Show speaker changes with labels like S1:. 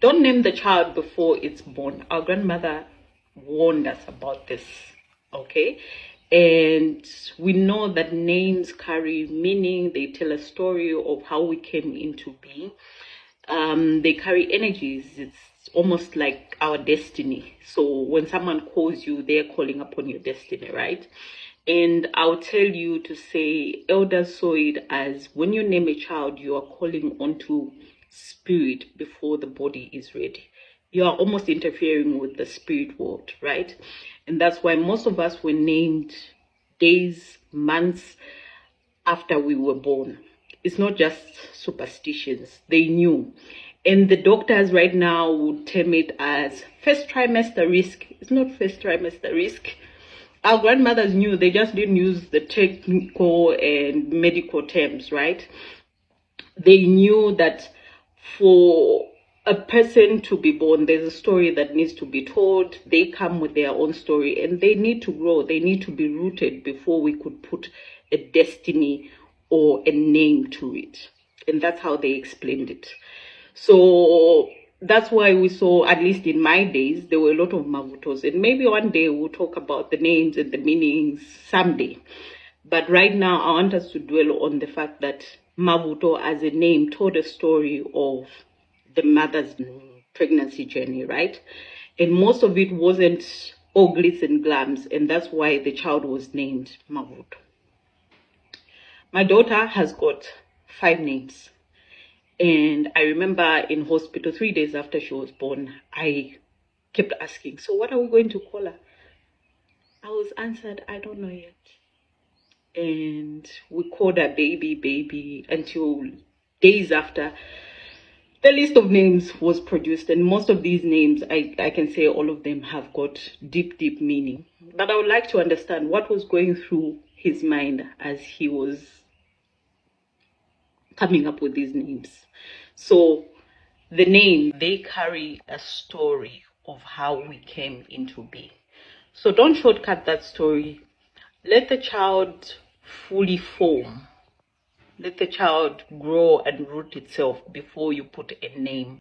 S1: Don't name the child before it's born. Our grandmother warned us about this, okay? And we know that names carry meaning. They tell a story of how we came into being. They carry energies. It's almost like our destiny. So when someone calls you, they're calling upon your destiny, right? And I'll tell you to say, elders saw it as when you name a child, you are calling onto spirit before the body is ready. You are almost interfering with the spirit world, right? And that's why most of us were named days, months after we were born. It's not just superstitions. They knew. And the doctors right now would term it as first trimester risk. It's not first trimester risk. Our grandmothers knew, they just didn't use the technical and medical terms, right? They knew that for a person to be born, there's a story that needs to be told. They come with their own story and they need to grow. They need to be rooted before we could put a destiny or a name to it. And that's how they explained it. So that's why we saw, at least in my days, there were a lot of mavutos. And maybe one day we'll talk about the names and the meanings someday. But right now, I want us to dwell on the fact that mavuto as a name told a story of the mother's pregnancy journey, right? And most of it wasn't all glitz and glams. And that's why the child was named Mavuto. My daughter has got 5 names. And I remember in hospital 3 days after she was born, I kept asking, so what are we going to call her? I was answered, I don't know yet. And we called her baby until days after the list of names was produced. And most of these names, I can say all of them have got deep meaning. But I would like to understand what was going through his mind as he was coming up with these names. So the name, they carry a story of how we came into being. So don't shortcut that story. Let the child fully form. Let the child grow and root itself before you put a name.